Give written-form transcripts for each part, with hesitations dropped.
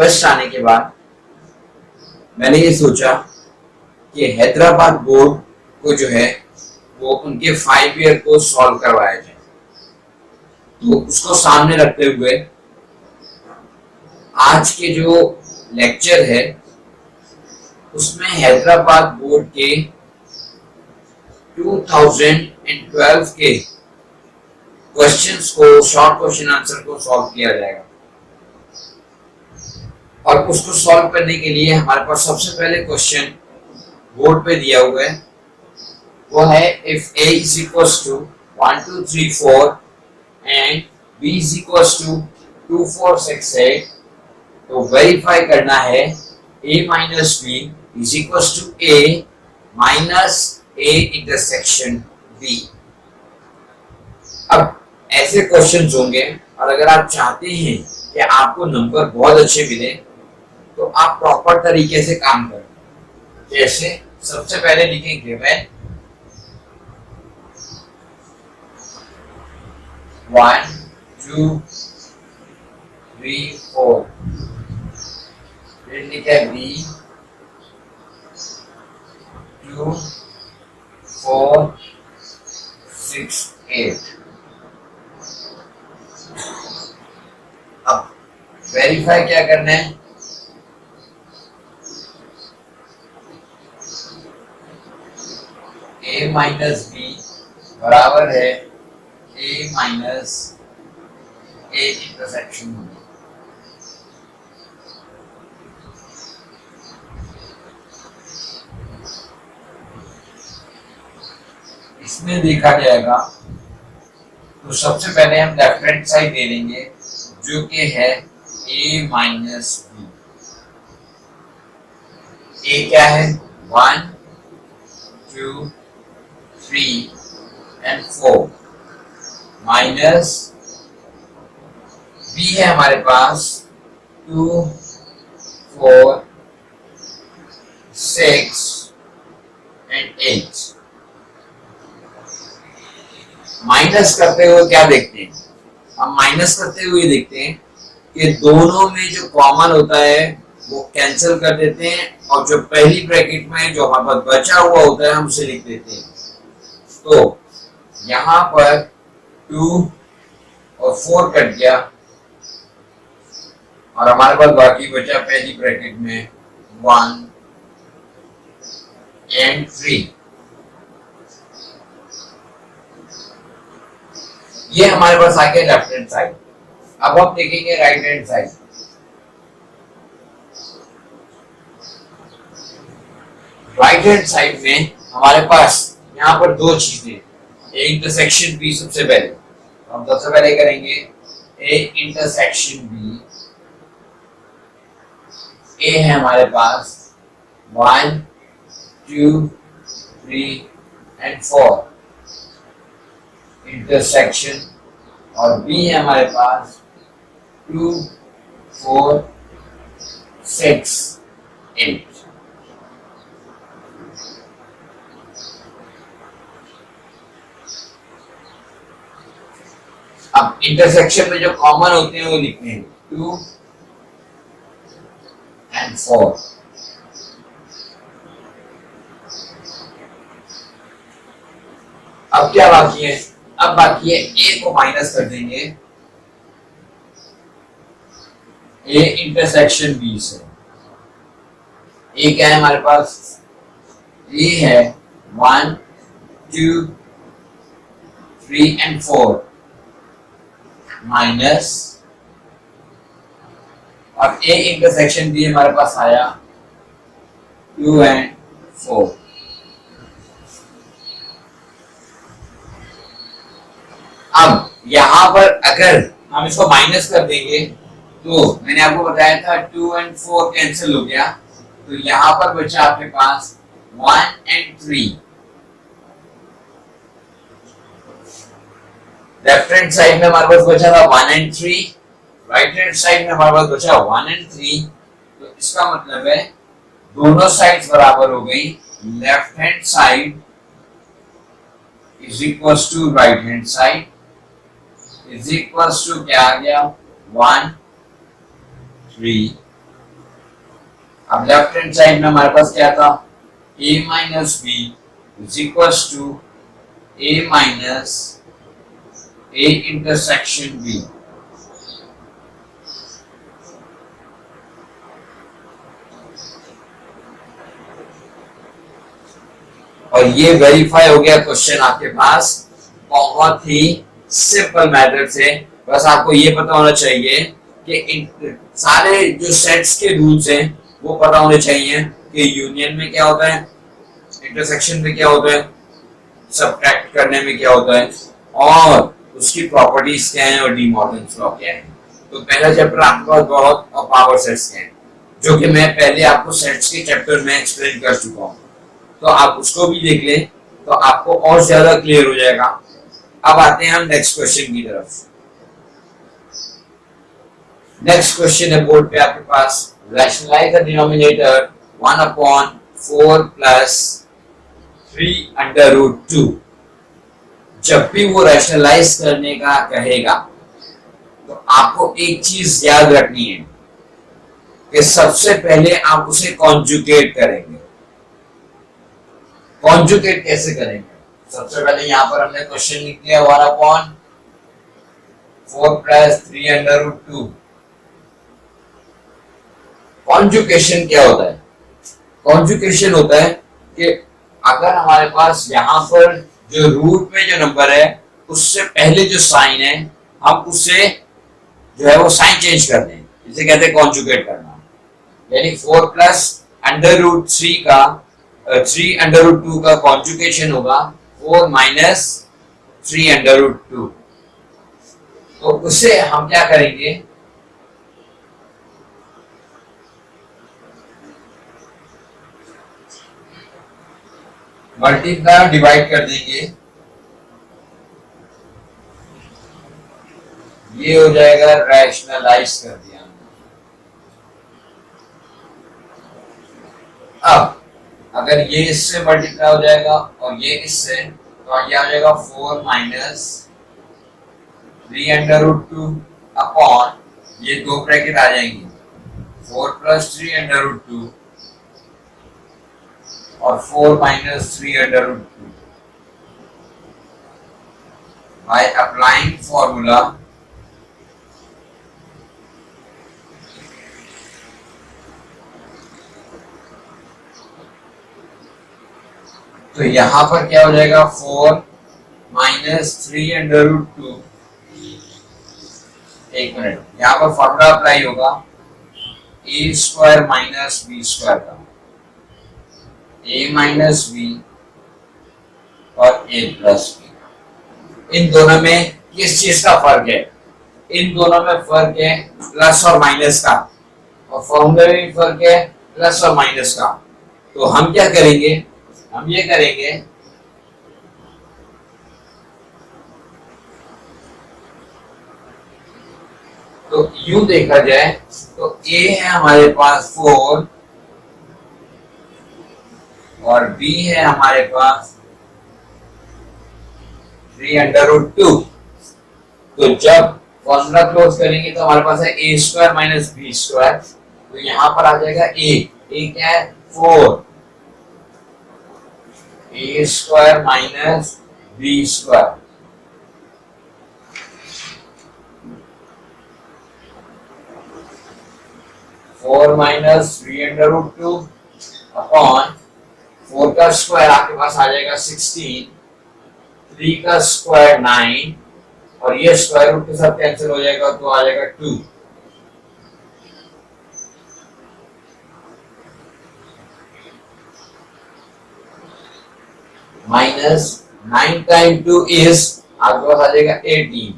Interest आने के बाद मैंने ये सोचा कि हैदराबाद बोर्ड को जो है वो उनके 5 ईयर को सॉल्व करवाया जाए। तो उसको सामने रखते हुए आज के जो लेक्चर है उसमें हैदराबाद बोर्ड के 2012 के क्वेश्चंस को, शॉर्ट क्वेश्चन आंसर को सॉल्व किया जाएगा। और उसको सॉल्व करने के लिए हमारे पास सबसे पहले क्वेश्चन बोर्ड पे दिया हुआ है, वो है if a is equals to 1 2 3 4 and b is equals to 2 4 6 8, तो वेरीफाई करना है a minus b is equals to a minus a intersection b। अब ऐसे क्वेश्चंस होंगे और अगर आप चाहते हैं कि आपको नंबर बहुत अच्छे मिले तो आप प्रॉपर तरीके से काम करें। जैसे सबसे पहले लिखेंगे मैं 1 2 3 4, फिर लिखे b 2 4 6 8। अब वेरीफाई क्या करना है, a माइनस b बराबर है a minus a intersection b। इसमें देखा जाएगा तो सबसे पहले हम लेफ्ट हैंड साइड ले लेंगे जो कि है a माइनस b। a क्या है 1 2 3 and 4 माइनस b है हमारे पास 2 4 6 and 8। माइनस करते हुए क्या देखते हैं, हम माइनस करते हुए देखते हैं कि दोनों में जो कॉमन होता है वो कैंसिल कर देते हैं और जो पहली ब्रैकेट में जो हमारे पास बचा हुआ होता है हम उसे लिख देते हैं। तो यहां पर 2 और 4 कट गया और हमारे पास बाकी बचा पहली ब्रैकेट में 1 and 3। ये हमारे पास आ गया लेफ्ट हैंड साइड। अब हम देखेंगे right hand side. Right hand side में हमारे पास यहाँ पर दो चीजें, ए इंटरसेक्शन बी सबसे पहले हम सबसे पहले करेंगे ए इंटरसेक्शन बी। ए है हमारे पास 1 2 3 and 4 इंटरसेक्शन और बी है हमारे पास 2 4 6 8। अब इंटरसेक्शन में जो कॉमन होते हैं वो लिखने हैं 2 and 4। अब क्या बाकी है, अब बाकी है ए को माइनस कर देंगे ए इंटरसेक्शन बी से। ए क्या है हमारे पास, ए है 1 2 3 and 4 माइनस और ए इंटरसेक्शन बी हमारे पास आया 2 and 4। अब यहां पर अगर हम इसको माइनस कर देंगे तो मैंने आपको बताया था 2 and 4 कैंसिल हो गया, तो यहां पर बचा आपके पास 1 and 3। लेफ्ट हैंड साइड में हमारे पास बचा था 1 and 3, राइट हैंड साइड में हमारे पास बचा 1 and 3। तो इसका मतलब है दोनों साइड्स बराबर हो गई। Left hand side is equals to right hand side is equals to क्या आ गया 1 3 अब लेफ्ट हैंड साइड में हमारे पास क्या था, a minus B is equals to a minus a intersection b। और ये वेरीफाई हो गया क्वेश्चन आपके पास बहुत ही सिंपल मेथड से। बस आपको ये पता होना चाहिए कि सारे जो सेट्स के रूल्स हैं वो पता होने चाहिए कि यूनियन में क्या होता है, इंटरसेक्शन में क्या होता है, सब्ट्रैक्ट करने में क्या होता है, और उसकी प्रॉपर्टीज क्या है और डी मॉर्गन्स लॉ क्या है। तो पहला चैप्टर आपके पास बहुत और पावर सेट्स के हैं, जो कि मैं पहले आपको सेट्स के चैप्टर में एक्सप्लेन कर चुका हूँ, तो आप उसको भी देख लें तो आपको और ज्यादा क्लियर हो जाएगा। अब आते हैं हम नेक्स्ट क्वेश्चन की तरफ। नेक्स्ट क्वेश्चन है बोर्ड पे आपके पास, रैशनलाइज द डिनोमिनेटर 1/4 प्लस 3√2। जब भी वो रैशनलाइज करने का कहेगा तो आपको एक चीज याद रखनी है कि सबसे पहले आप उसे कॉन्जुगेट करेंगे। कॉन्जुगेट कैसे करेंगे, सबसे पहले यहां पर हमने क्वेश्चन लिख दिया 1/4 प्लस 3√2। कॉन्जुगेशन क्या होता है, कॉन्जुगेशन होता है कि अगर हमारे पास यहाँ पर जो रूट में जो नंबर है उससे पहले जो साइन है हम उससे जो है वो साइन चेंज कर दें, इसे कहते हैं कॉन्जुगेट करना। यानी 4 प्लस √3 का 3√2 का कॉन्जुगेशन होगा 4 माइनस 3√2। तो उससे हम क्या करेंगे, मल्टीप्लाई डिवाइड कर देंगे, ये हो जाएगा रैशनलाइज कर दिया। अब अगर ये इससे मल्टीप्लाई हो जाएगा और ये इससे, तो ये आ जाएगा 4 माइनस 3√2 अपॉन, ये दो ब्रैकेट आ जाएंगे 4 प्लस 3√2 और 4 माइनस 3√2। बाय अप्लाइंग फॉर्मूला तो यहां पर क्या हो जाएगा 4 माइनस 3√2। एक मिनट, यहां पर फॉर्मूला अप्लाई होगा a square minus b square का, a माइनस b और a प्लस b। इन दोनों में किस चीज का फर्क है, इन दोनों में फर्क है प्लस और माइनस का, और फॉर्मूले में भी फर्क है प्लस और माइनस का। तो हम क्या करेंगे, हम ये करेंगे तो यूं देखा जाए तो a है हमारे पास 4 और b है हमारे पास 3√2। तो जब फॉर्मूला क्लोज करेंगे तो हमारे पास है a square minus b square. तो यहां पर आ जाएगा a क्या है 4, a square minus b square. Four minus 3√2 upon 4 का स्क्वायर आपके पास आ जाएगा 16, 3 का स्क्वायर 9 और ये स्क्वायर रूट के साथ कैंसिल हो जाएगा तो आ जाएगा 2। माइनस 9 टाइम 2 इज आपके पास आ जाएगा 18।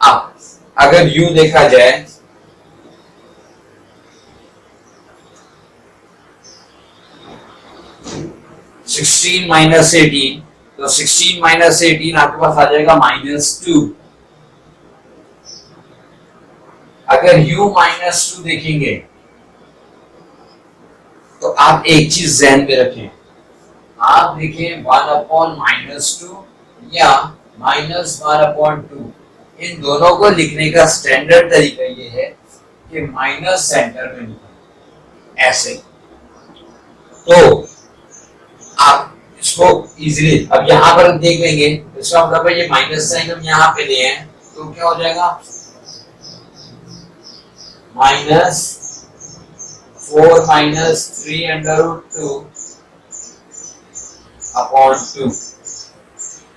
अब अगर यू देखा जाए 16 माइनस 18, तो 16 माइनस 18 आपके पास आ जाएगा -2। अगर u -2 देखेंगे तो आप एक चीज ध्यान में रखें, आप देखें 1/-2 या -1/2, इन दोनों को लिखने का स्टैंडर्ड तरीका ये है कि माइनस सेंटर में लिखें। ऐसे। तो आप इसको इजीली अब यहाँ पर देख लेंगे, इसका मतलब है ये माइनस साइन हम यहाँ पे लिए हैं, तो क्या हो जाएगा -4 - 3√2 अपॉन 2।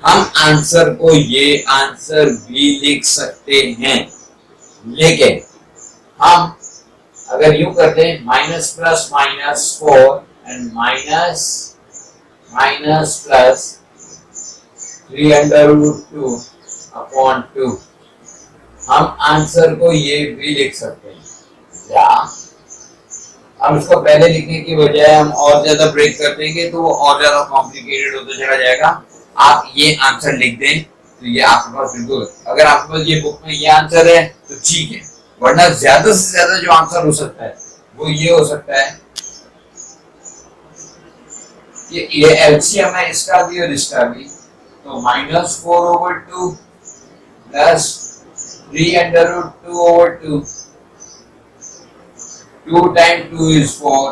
हम आंसर को ये आंसर भी लिख सकते हैं, लेकिन हम अगर यूं करते हैं minus plus -4 and minus plus 3√2 upon 2, हम आंसर को ये भी लिख सकते हैं। या हम इसको पहले लिखने की बजाय हम और ज्यादा ब्रेक कर देंगे तो वो और ज्यादा कॉम्प्लिकेटेड होता चला जाएगा। आप ये आंसर लिख दें तो ये आपके पास बिल्कुल, अगर आपके पास ये बुक में ये आंसर है तो ठीक है, वरना ज्यादा से ज्यादा जो आंसर हो सकता है वो ये हो सकता है कि ये एलसीएम है इसका भी और इसका भी, तो -4/2 प्लस 3√2/2, 2 times 2 is 4,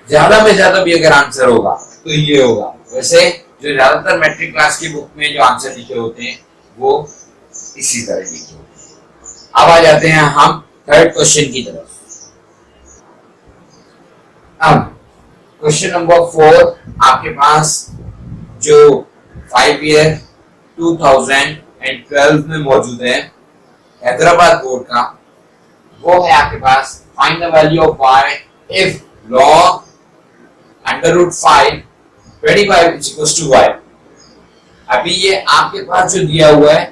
ज्यादा में ज्यादा भी अगर आंसर होगा तो ये होगा। वैसे जो ज्यादातर मैट्रिक क्लास की बुक में जो आंसर लिखे होते हैं वो इसी तरह लिखे होते हैं। अब आ जाते हैं हम थर्ड क्वेश्चन की तरफ। अब क्वेश्चन नंबर 4 आपके पास जो 5 ईयर 2012 में मौजूद है हैदराबाद बोर्ड का, वो है आपके पास find the value of y if log √5 25 is equals to y। अभी ये आपके पास जो दिया हुआ है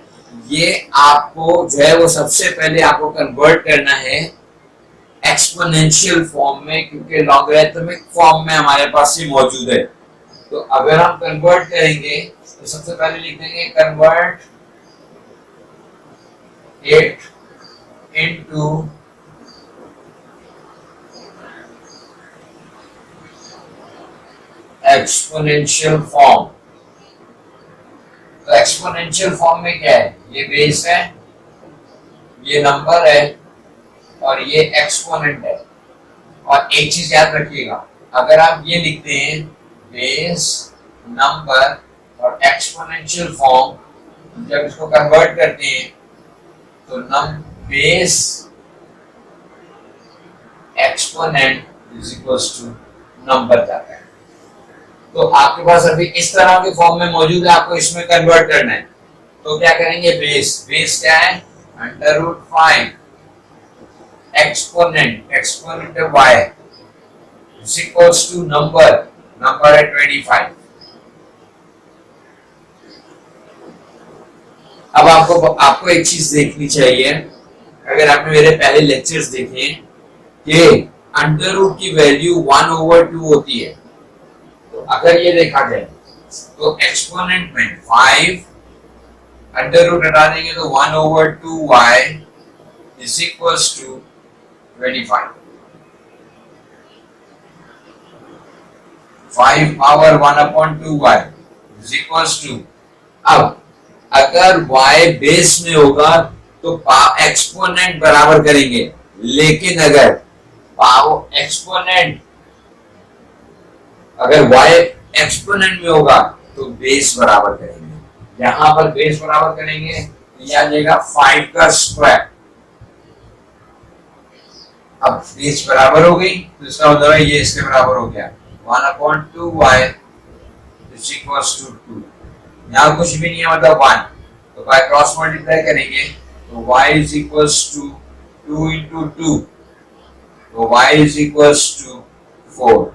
ये आपको जो है वो सबसे पहले आपको कन्वर्ट करना है एक्सपोनेंशियल फॉर्म में, क्योंकि लॉगरिथमिक फॉर्म में हमारे पास ये मौजूद है। तो अगर हम कन्वर्ट करेंगे तो सबसे पहले लिख देंगे कन्वर्ट 8 into एक्सपोनेंशियल फॉर्म। तो एक्सपोनेंशियल फॉर्म में क्या है, ये बेस है, ये नंबर है और ये एक्सपोनेंट है। और एक चीज याद रखिएगा, अगर आप ये लिखते हैं बेस नंबर और एक्सपोनेंशियल फॉर्म, जब इसको कन्वर्ट करते हैं तो base exponent is equals to number जाता है। तो आपके पास अभी इस तरह के फॉर्म में मौजूद है, आपको इसमें कन्वर्ट करना है। तो क्या करेंगे, बेस क्या है √5 एक्सपोनेंट है y is equals to number है 25। अब आपको एक चीज देखनी चाहिए, अगर आपने मेरे पहले लेक्चर्स देखे कि अंडर रूट की वैल्यू 1/2 होती है। तो अगर ये देखा जाए तो एक्सपोनेंट में 5 अंडर रूट हटा देंगे तो 1/2y is equals to 25। 5 power 1/2y is equals to, अब अगर y बेस में होगा तो एक्सपोनेंट बराबर करेंगे, लेकिन अगर अगर y एक्सपोनेंट में होगा तो बेस बराबर करेंगे। यहां पर बेस बराबर करेंगे तो ये आ जाएगा 5 का स्क्वायर। अब बेस बराबर हो गई तो इसका मतलब है ये इसके बराबर हो गया 1/2y इज इक्वल्स टू 2। यहां कुछ भी नहीं है, मतलब 1, तो बाय क्रॉस मल्टीप्लाई करेंगे तो y is equals to 2 into 2, तो y इज इक्वल्स टू 4।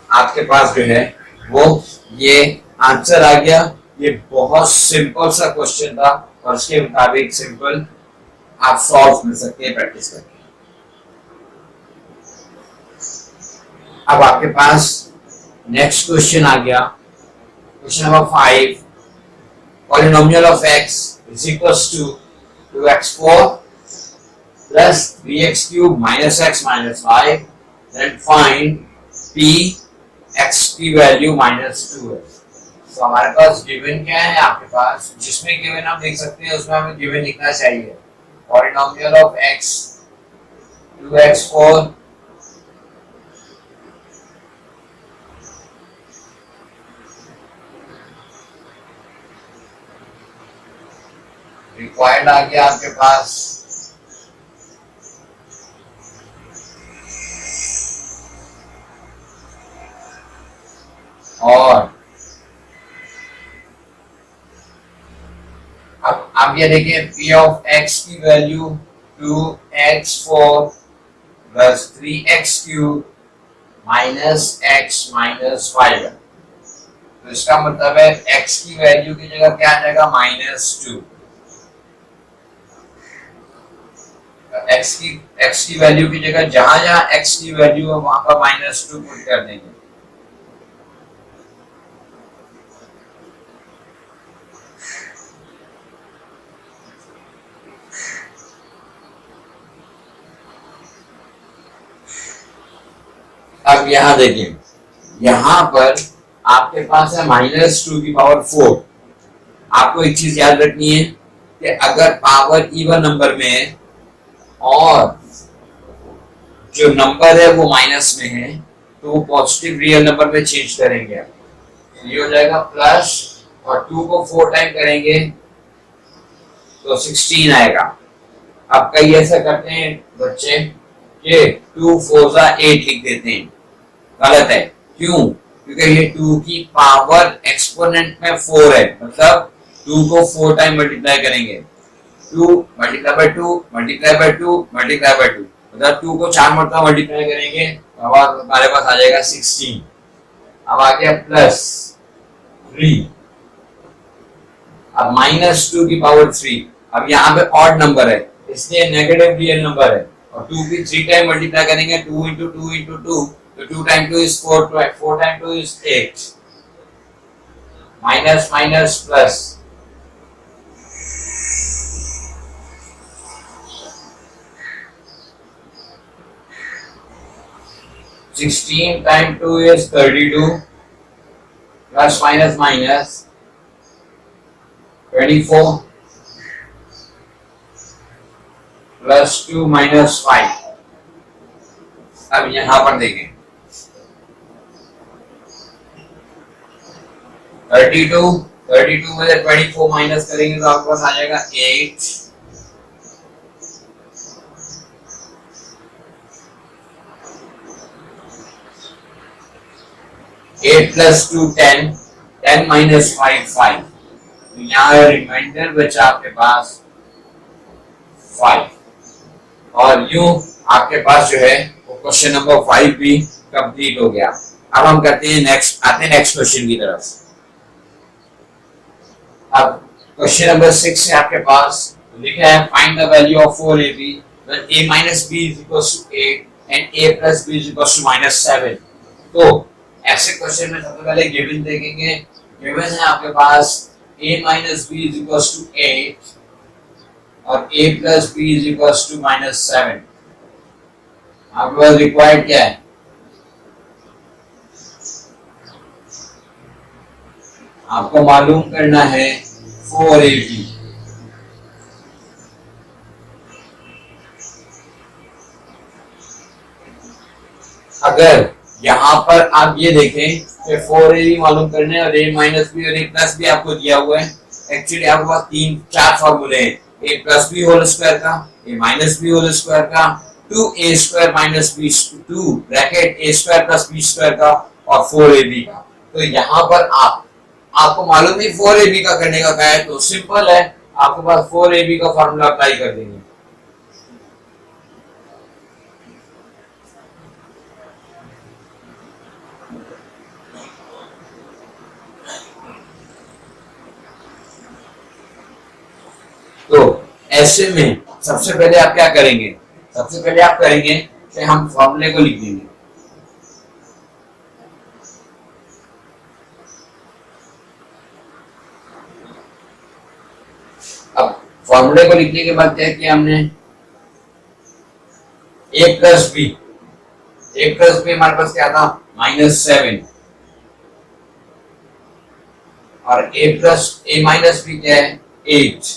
आपके पास जो है वो ये आंसर आ गया। ये बहुत सिंपल सा क्वेश्चन था और उसके मुताबिक सिंपल आप सॉल्व कर सकते हैं प्रैक्टिस करके। अब आपके पास नेक्स्ट क्वेश्चन आ गया, question number 5, polynomial of x is equals to 2x4 plus 3x cube minus x minus 5, then find p x की वैल्यू -2 है। तो हमारे पास गिवन क्या है आपके पास, जिसमें गिवन आप देख सकते हैं उसमें हमें गिवन लिखना चाहिए polynomial of x 2x4 required आ गया आपके पास और अब आप ये देखिए p ऑफ x की value 2x4 plus 3x cube minus x minus 5 है। तो इसका मतलब है x की वैल्यू की जगह क्या आ जाएगा -2। x की वैल्यू की जगह जहां जहां x की वैल्यू है वहां पर -2 पुट कर देंगे। अब यहां देखिए, यहां पर आपके पास है -2 की पावर 4। आपको एक चीज याद रखनी है कि अगर पावर इवन नंबर में है और जो नंबर है वो माइनस में है तो वो पॉजिटिव रियल नंबर में चेंज करेंगे। ये हो जाएगा प्लस और 2 को 4 टाइम करेंगे तो 16 आएगा। अब कई ऐसा करते हैं बच्चे कि 2 4 8 लिख देते हैं, गलत है। क्यों? क्योंकि ये 2 की पावर एक्सपोनेंट में 4 है, मतलब 2 को 4 टाइम मल्टीप्लाई करेंगे। 2 multiply by 2 multiply by 2 multiply by 2, मतलब 2 को 4 मरतबा मल्टीप्लाई करेंगे तो हमारे पास आ जाएगा 16। अब आ गया प्लस 3, अब -2 की पावर 3। अब यहाँ पे ऑड नंबर है इसलिए नेगेटिव रियल नंबर है और 2 की 3 टाइम मल्टीप्लाई करेंगे 2 into 2 into 2, तो 2 times 2 is 4, 4 times 2 is 8, minus minus plus, Sixteen times 2 is 32, plus minus minus 24, plus 2 minus 5। अब यहां पर देखें 32 में से 24 माइनस करेंगे तो आपके पास आ जाएगा 8, 8 plus 2 10, 10 minus 5 5। तो यहाँ रिमाइंडर बचा आपके पास 5 और यूं आपके पास जो है वो क्वेश्चन नंबर 5 भी कंप्लीट हो गया। अब हम करते हैं नेक्स्ट क्वेश्चन की तरफ। अब क्वेश्चन नंबर 6 है आपके पास लिखा है find the value of 4ab when a minus b is equals to 8 and a plus b is equals to -7। तो ऐसे क्वेश्चन में सबसे पहले गिवन देखेंगे। गिवन है आपके पास a minus b is equals to 8 और a plus b is equals to -7। आपके पास रिक्वायर्ड क्या है? आपको मालूम करना है 4ab। अगर यहाँ पर आप ये देखें कि 4ab मालूम करने और a माइनस बी और a प्लस बी आपको दिया हुआ है। एक्चुअली आपके पास 3-4 फॉर्मूले हैं, a plus B whole square का, a minus B whole square का, 2a square minus B 2 bracket a square plus b square का और 4ab का। तो यहाँ पर आपको मालूम है 4ab का करने का क्या है, तो सिंपल है, आपके पास 4ab का फॉर्मूला अप्लाई कर देंगे। तो ऐसे में सबसे पहले आप क्या करेंगे? सबसे पहले आप करेंगे कि हम फॉर्मूले को लिख देंगे। अब फॉर्मूले को लिखने के बाद क्या किया हमने? ए प्लस बी, ए प्लस बी हमारे पास क्या था -7, और ए माइनस बी क्या है 8।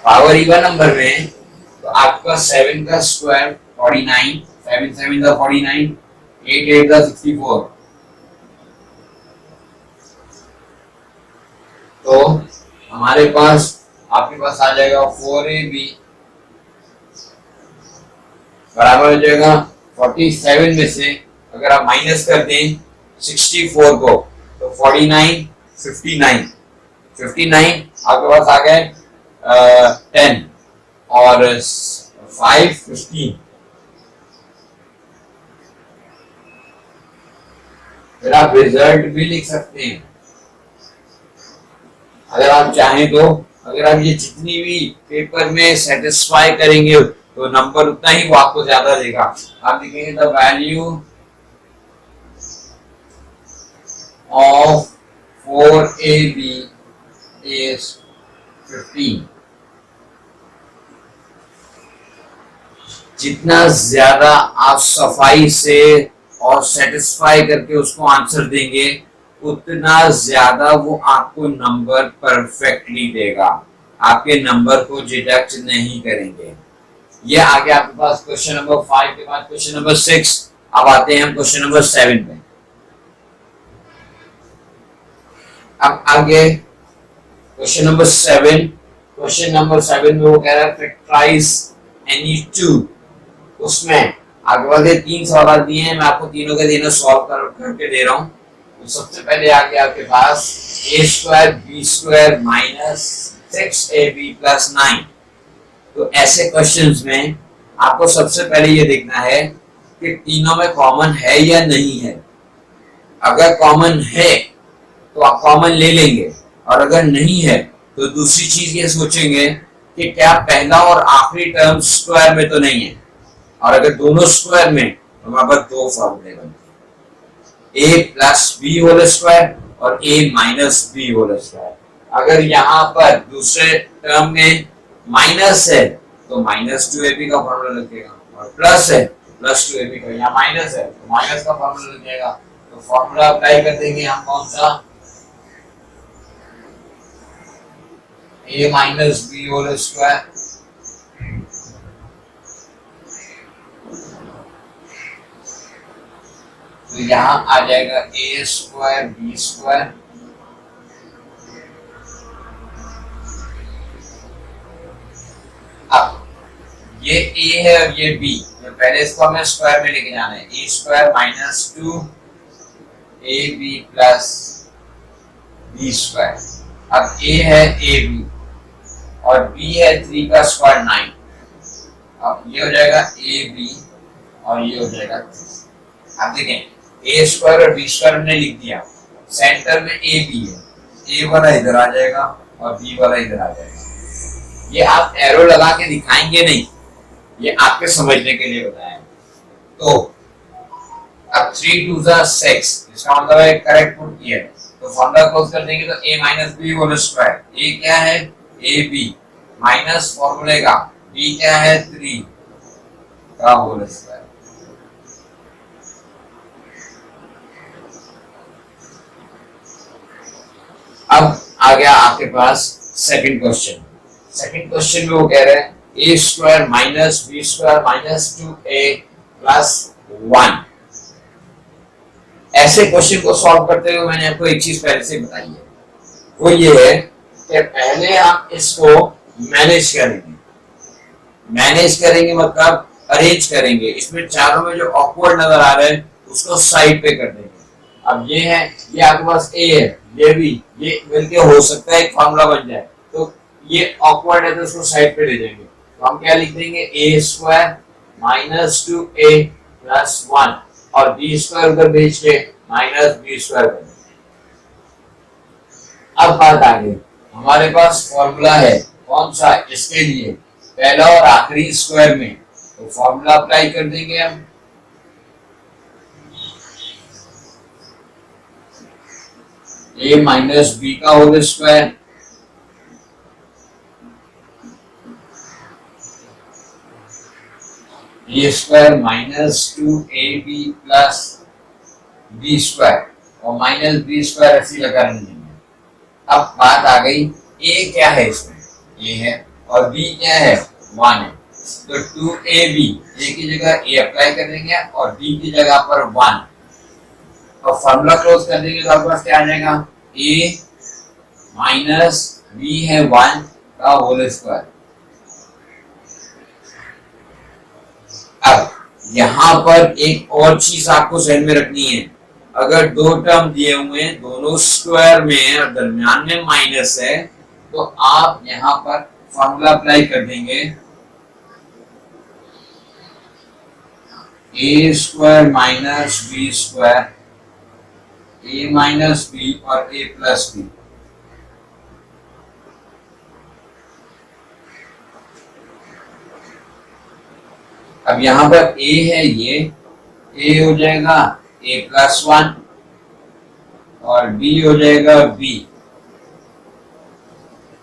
पावर इवन नंबर में तो आपका 7 का स्क्वायर 49, 7 7 का 49, 8 8 का 64। तो हमारे पास आपके पास आ जाएगा 4ab बराबर हो जाएगा 47 में से अगर आप माइनस कर दें 64 को तो 49 59 59 आपके पास आ गए 10 और 5 15। फिर आप रिजल्ट भी लिख सकते हैं अगर आप चाहें तो। अगर आप ये जितनी भी पेपर में सेटिस्फाई करेंगे तो नंबर उतना ही वो आपको ज्यादा देगा। आप लिखेंगे the value of 4ab is 15। जितना ज्यादा आप सफाई से और सेटिस्फाई करके उसको आंसर देंगे उतना ज्यादा वो आपको नंबर परफेक्टली देगा, आपके नंबर को डिडक्ट नहीं करेंगे। ये आगे आपके पास क्वेश्चन नंबर 5 के बाद क्वेश्चन नंबर 6। अब आते हैं हम क्वेश्चन नंबर 7 पे। अब आगे क्वेश्चन नंबर 7, क्वेश्चन नंबर 7 में वो कह रहा है फैक्टराइज एनी टू। उसमें आगे वाले 3 सवाल दिए हैं, मैं आपको तीनों के तीनों सॉल्व करके दे रहा हूं। तो सबसे पहले आगे आपके पास a² b² minus 6ab plus 9। तो ऐसे क्वेश्चंस में आपको सबसे पहले ये देखना है कि तीनों में कॉमन है या नहीं है। अगर कॉमन है तो आप कॉमन ले लेंगे, और अगर नहीं है तो दूसरी चीज ये सोचेंगे कि क्या पहला और आखिरी टर्म स्क्वायर में तो नहीं है, और अगर दोनों स्क्वायर में तो हमारे पास दो फॉर्मूले बनते हैं, a plus B whole square और a minus B whole square. अगर यहाँ पर दूसरे टर्म में माइनस है तो -2ab का फॉर्मूला लगेगा, और प्लस है प्लस 2ab का। यहाँ माइनस है तो माइनस का फॉर्मूला लग जाएगा। तो फॉर्मूला अप्लाई कर देंगे हम कौन सा, a minus B whole square तो यहाँ आ जाएगा a² b²। अब ये a है और ये b, तो पहले इसको हमें स्क्वायर में लेके जाना है। a² minus 2ab plus b²। अब a है ab और b है 3 का स्क्वायर 9। अब ये हो जाएगा ab और ये हो जाएगा 3। आप देखें a² और b² हमने लिख दिया, सेंटर में ab है, a वाला इधर आ जाएगा और b वाला इधर आ जाएगा। ये आप एरो लगा के दिखाएंगे नहीं, ये आपके समझने के लिए बताया। तो अब 3 2 6, इसका मतलब है करेक्ट पुट किया। तो फॉर्मूला क्लोज कर देंगे तो a minus B whole square, a क्या है ab माइनस फॉर्मूले का b क्या है 3 का होल स्क्वायर। अब आ गया आपके पास सेकंड क्वेश्चन। सेकंड क्वेश्चन में वो कह रहे हैं a² minus b² minus 2a plus 1। ऐसे क्वेश्चन को सॉल्व करते हुए मैंने आपको एक चीज पहले से बताई है, वो ये है कि पहले हम इसको मैनेज करेंगे। मैनेज करेंगे मतलब अरेंज करेंगे, इसमें चारों में जो ऑकवर्ड नजर आ रहा है उसको साइड पे कर देंगे। अब ये है, ये आपके पास a है, ये भी, ये मिलके हो सकता है एक फॉर्मूला बन जाए। तो ये ऑकवर्ड है तो उसको साइड पे ले जाएंगे। तो हम क्या लिख देंगे a² माइनस 2a प्लस 1 और b² उधर भेज के माइनस b²। अब बात आ गई, हमारे पास फॉर्मूला है कौन सा इसके लिए, पहला और आखिरी स्क्वायर में। तो फॉर्मूला अप्लाई कर देंगे हम। a माइनस बी का whole square A square minus 2ab plus B square और माइनस बी स्क्वायर ऐसी लगा रही है। अब बात आ गई, ए क्या है इसमें, ए है और बी क्या है, 1 है। तो 2ab, ए की जगह ए अप्लाई कर देंगे और बी की जगह पर 1 और फॉर्मूला क्लोज कर देंगे तो आपके पास क्या आ जाएगा, ए माइनस बी है 1 का होल स्क्वायर। अब यहां पर एक और चीज आपको ध्यान में रखनी है, अगर दो टर्म दिए हुए हैं दोनों स्क्वायर में और दरमियान में माइनस है तो आप यहां पर फॉर्मूला अप्लाई कर देंगे, ए स्क्वायर माइनस बी स्क्वायर, ए माइनस बी और ए प्लस बी। अब यहां पर ए है, ये ए हो जाएगा ए प्लस 1 और बी हो जाएगा बी।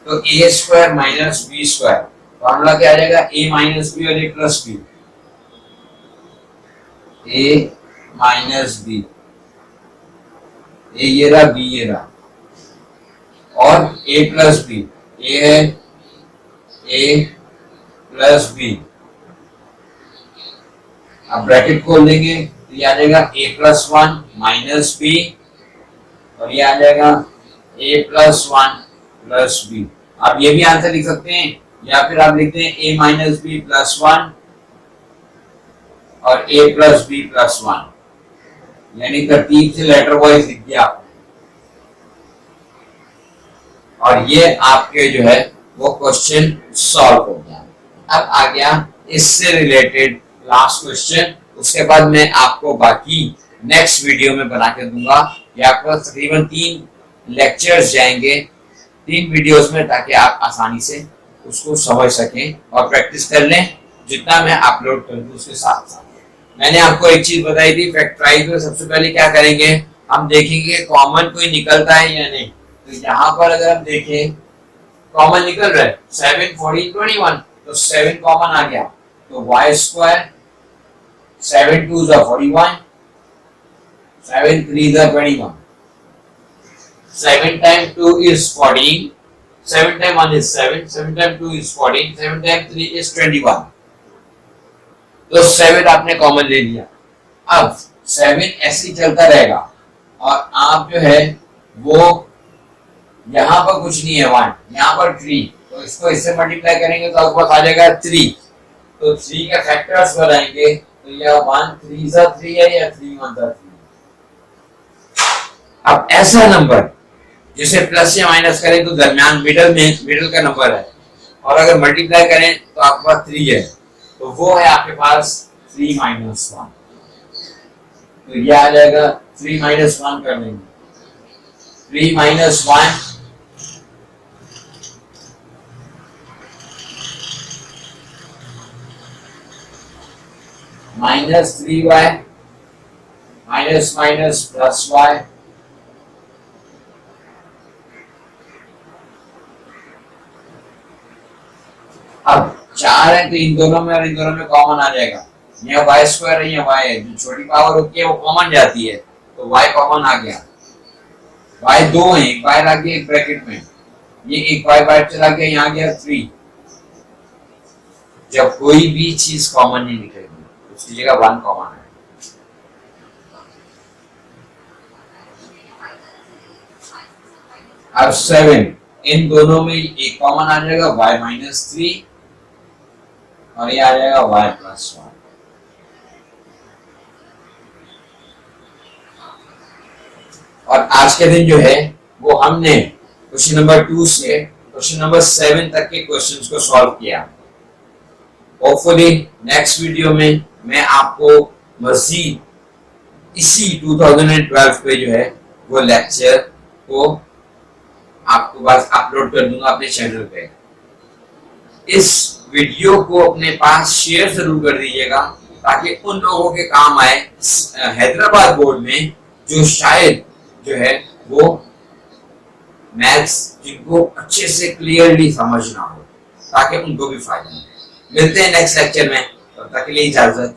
तो A square minus B square formula क्या आ जाएगा, ए माइनस बी और A plus B, A minus B, A ये रहा बी ये रहा और ए प्लस बी, ए है ए प्लस बी। अब ब्रैकेट खोल देंगे तो ये आ जाएगा ए प्लस 1 माइनस बी और ये आ जाएगा ए प्लस 1 प्लस बी। आप ये भी आंसर लिख सकते हैं या फिर आप लिखते हैं ए माइनस बी प्लस 1 और ए प्लस बी प्लस 1, यानी तरतीब से लेटर वाइज लिख दिया आपने और ये आपके जो है वो क्वेश्चन सॉल्व हो गया। अब आ गया इससे रिलेटेड लास्ट क्वेश्चन, उसके बाद मैं आपको बाकी नेक्स्ट वीडियो में बना के दूंगा। ये आपको तकरीबन 3 लेक्चर्स जाएंगे 3 वीडियोस में, ताकि आप आसानी से उसको समझ सकें और प्रैक्टिस कर लें जितना मैं अपलोड कर दूं उसके साथ साथ। मैंने आपको एक चीज बताई थी, फैक्टराइज में सबसे पहले क्या करेंगे, हम देखेंगे कॉमन कोई निकलता है या नहीं। तो यहाँ पर अगर हम देखें कॉमन निकल रहा है 7, 14, 21, तो 7 कॉमन आ गया तो y square 7 2 is 41, 7 3 is 21, 7 times 2 is 14, 7 times 1 is 7, 7 times 2 is 14, 7 times 3 is 21। तो 7 आपने कॉमन ले लिया। अब 7 ऐसे ही चलता रहेगा और आप जो है वो यहां पर कुछ नहीं है 1, यहां पर 3, तो इसको इससे मल्टीप्लाई करेंगे तो आपके पास आ जाएगा 3। तो 3 का फैक्टर्स बनाएंगे तो यह 1 3 सा 3 है या 3 1 सा 3। अब ऐसा नंबर जिसे प्लस या माइनस करें तो दरमियान मिडिल का नंबर है और अगर मल्टीप्लाई करें तो आपके पास 3 है, तो वो है आपके पास 3 माइनस 1। तो यह आ जाएगा 3 माइनस 1 कर लेंगे, 3 minus 1 minus 3y minus minus plus y। अब 4 है तो इन दोनों में और इन दोनों में कॉमन आ जाएगा, यह y स्क्वायर है, यह y है, जो छोटी पावर होती है वो कॉमन जाती है तो y कॉमन आ गया। y 2 है, एक बाहर आ गया एक ब्रैकेट में, ये एक y बाहर चला गया, यहाँ गया 3। जब कोई भी चीज कॉमन नहीं निकलेगी उसकी जगह 1 कॉमन है। अब 7 इन दोनों में एक कॉमन आ जाएगा y माइनस 3 और ये आ जाएगा y प्लस 1। और आज के दिन जो है वो हमने क्वेश्चन नंबर 2 से क्वेश्चन नंबर 7 तक के क्वेश्चंस को सॉल्व किया। होपफुली नेक्स्ट वीडियो में मैं आपको मजीद इसी 2012 पे जो है वो लेक्चर को आपको बस अपलोड कर दूंगा अपने चैनल पे। इस वीडियो को अपने पास शेयर जरूर कर दीजिएगा ताकि उन लोगों के काम आए हैदराबाद बोर्ड में जो शायद जो है वो मैथ्स जिनको अच्छे से क्लियरली समझना हो, ताकि उनको भी फायदा मिले। मिलते हैं नेक्स्ट लेक्चर में। तब तक के लिए इजाजत।